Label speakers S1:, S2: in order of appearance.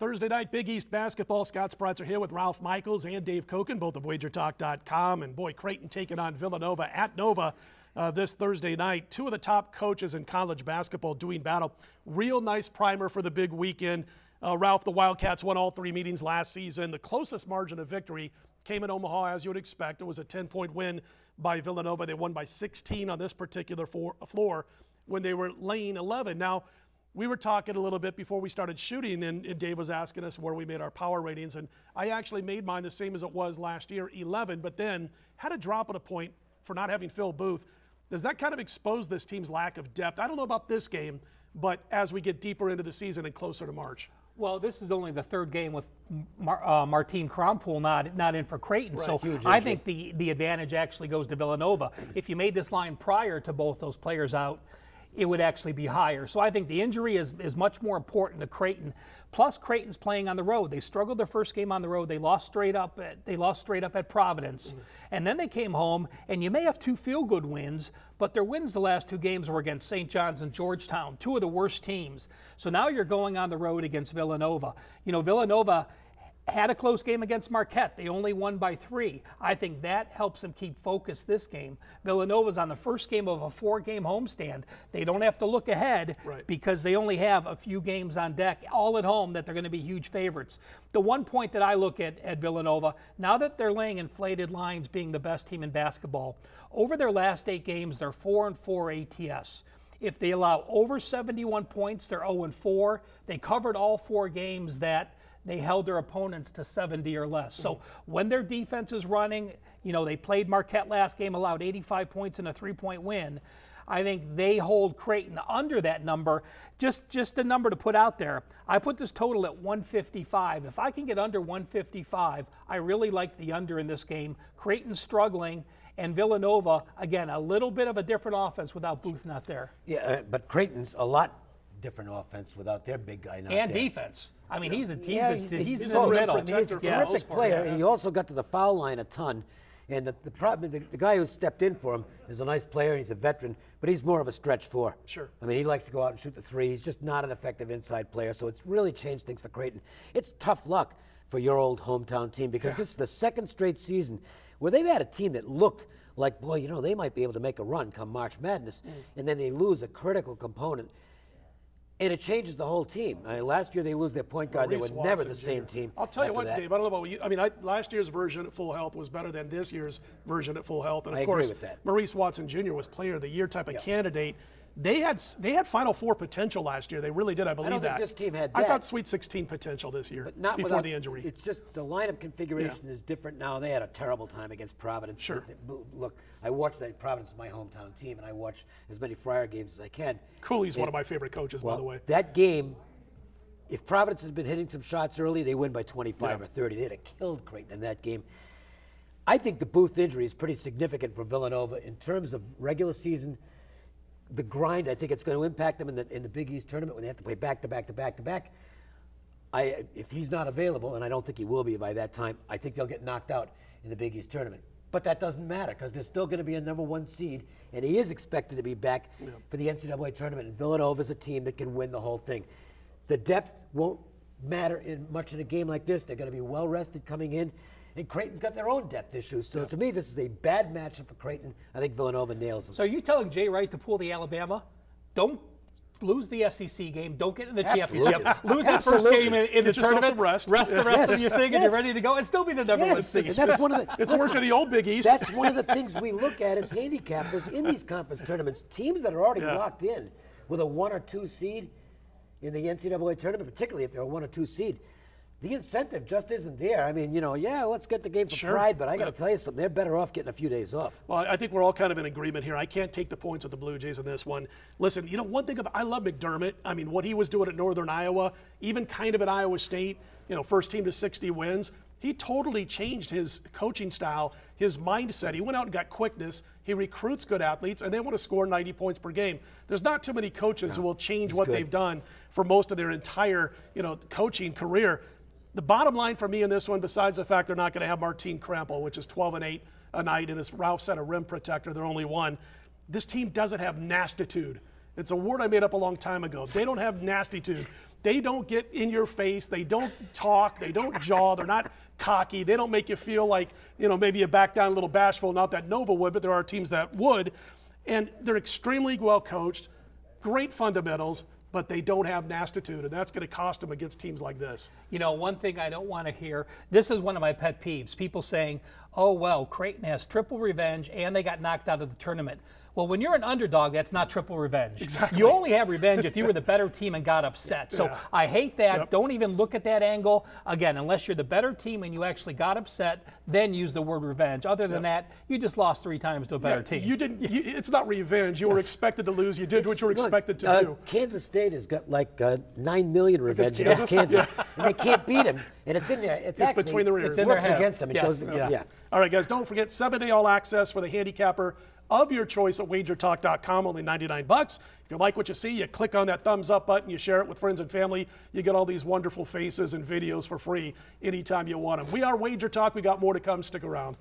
S1: Thursday night Big East basketball. Scott Spreitzer here with Ralph Michaels and Dave Cokin, both of WagerTalk.com. And boy, Creighton taking on Villanova at Nova this Thursday night. Two of the top coaches in college basketball doing battle. Real nice primer for the big weekend. Ralph, the Wildcats won all three meetings last season. The closest margin of victory came in Omaha, as you would expect. It was a 10-point win by Villanova. They won by 16 on this particular floor when they were laying 11. Now, we were talking a little bit before we started shooting, and Dave was asking us where we made our power ratings, and I actually made mine the same as it was last year, 11, but then had to drop at a point for not having Phil Booth. Does that kind of expose this team's lack of depth? I don't know about this game, but as we get deeper into the season and closer to March.
S2: Well, this is only the third game with Martine Krompool not in for Creighton,
S1: right.
S2: So I think the advantage actually goes to Villanova. If you made this line prior to both those players out, it would actually be higher. So I think the injury is much more important to Creighton. Plus, Creighton's playing on the road. They struggled their first game on the road. They lost straight up at Providence, and then they came home. And you may have two feel-good wins, but their wins the last two games were against St. John's and Georgetown, two of the worst teams. So now you're going on the road against Villanova. You know, Villanova had a close game against Marquette. They only won by 3. I think that helps them keep focused this game. Villanova's on the first game of a 4-game homestand. They don't have to look ahead because they only have a few games on deck, all at home, that they're going to be huge favorites. The one point that I look at Villanova, now that they're laying inflated lines being the best team in basketball, over their last 8 games, they're 4-4 ATS. If they allow over 71 points, they're 0-4. They covered all 4 games that they held their opponents to 70 or less. So when their defense is running, you know, they played Marquette last game, allowed 85 points and a 3-point win. I think they hold Creighton under that number. Just a number to put out there. I put this total at 155. If I can get under 155, I really like the under in this game. Creighton's struggling, and Villanova, again, a little bit of a different offense without Booth not there.
S3: Yeah, but Creighton's a lot different offense without their big guy not
S2: and
S3: there.
S2: defense. I mean, he's in the
S3: a terrific player, and he also got to the foul line a ton. And the problem, the guy who stepped in for him is a nice player. He's a veteran, but he's more of a stretch 4.
S1: Sure.
S3: I mean, he likes to go out and shoot the 3. He's just not an effective inside player, so it's really changed things for Creighton. It's tough luck for your old hometown team because this is the second straight season where they've had a team that looked like, boy, you know, they might be able to make a run come March Madness, and then they lose a critical component. And it changes the whole team. Last year they lose their point guard.
S1: Maurice
S3: they were
S1: Watson
S3: never the same team.
S1: I'll tell you what, Dave, I don't know about you. I mean, last year's version at full health was better than this year's version at full health. And of course, Maurice Watson Jr. was player of the year type of candidate. They had Final Four potential last year. They really did. I believe
S3: don't
S1: that.
S3: think this team had that.
S1: I thought Sweet 16 potential this year,
S3: but not
S1: before the injury.
S3: It's just the lineup configuration is different now. They had a terrible time against Providence.
S1: Sure.
S3: Look, I watched that. Providence is my hometown team, and I watch as many Friar games as I can.
S1: Cooley's one of my favorite coaches, by the way.
S3: That game, if Providence had been hitting some shots early, they win by 25 or 30. They'd have killed Creighton in that game. I think the Booth injury is pretty significant for Villanova in terms of regular season. The grind, I think it's going to impact them in the Big East tournament when they have to play back-to-back. If he's not available, and I don't think he will be by that time, I think they'll get knocked out in the Big East tournament. But that doesn't matter because they're still going to be a #1 seed, and he is expected to be back for the NCAA tournament. And Villanova is a team that can win the whole thing. The depth won't matter in much in a game like this. They're going to be well-rested coming in. And Creighton's got their own depth issues. So to me, this is a bad matchup for Creighton. I think Villanova nails them.
S2: So are you telling Jay Wright to pull the Alabama? Don't lose the SEC game. Don't get in the championship. Lose that first game in the tournament.
S1: Rest
S2: the rest of your thing, and you're ready to go. And still be the #1 seed.
S3: That's one of the,
S1: it's worked to the old Big East.
S3: That's one of the things we look at as handicappers in these conference tournaments. Teams that are already locked in with a 1 or 2 seed in the NCAA tournament, particularly if they're a 1 or 2 seed, the incentive just isn't there. I mean, you know, let's get the game for pride, but I got to tell you something. They're better off getting a few days off.
S1: Well, I think we're all kind of in agreement here. I can't take the points with the Blue Jays in this one. Listen, you know, one thing I love McDermott. I mean, what he was doing at Northern Iowa, even kind of at Iowa State, you know, first team to 60 wins. He totally changed his coaching style, his mindset. He went out and got quickness. He recruits good athletes, and they want to score 90 points per game. There's not too many coaches who will change what they've done for most of their entire, you know, coaching career. The bottom line for me in this one, besides the fact they're not going to have Martine Krompool, which is 12-8 a night, and as Ralph said, a rim protector, they're only one. This team doesn't have nastitude. It's a word I made up a long time ago. They don't have nastitude. They don't get in your face. They don't talk. They don't jaw. They're not cocky. They don't make you feel like, maybe you back down a little bashful. Not that Nova would, but there are teams that would. And they're extremely well coached, great fundamentals, but they don't have nastitude, and that's going to cost them against teams like this.
S2: One thing I don't want to hear, this is one of my pet peeves, people saying, oh, well, Creighton has triple revenge and they got knocked out of the tournament. Well, when you're an underdog, that's not triple revenge.
S1: Exactly.
S2: You only have revenge if you were the better team and got upset. So I hate that.
S1: Yep.
S2: Don't even look at that angle. Again, unless you're the better team and you actually got upset, then use the word revenge. Other than that, you just lost 3 times to a better team.
S1: You didn't. It's not revenge. You were expected to lose. You did what you were expected to do.
S3: Kansas State has got like 9 million revenge against Kansas, and they can't beat them. And it's in there. It's actually,
S1: between their ears.
S3: It's in their head. Against them. It
S2: Yes.
S3: goes,
S2: Yeah.
S1: All right, guys, don't forget 7-day all access for the handicapper of your choice at WagerTalk.com, only $99. If you like what you see, you click on that thumbs up button, you share it with friends and family. You get all these wonderful faces and videos for free anytime you want them. We are WagerTalk. We got more to come. Stick around.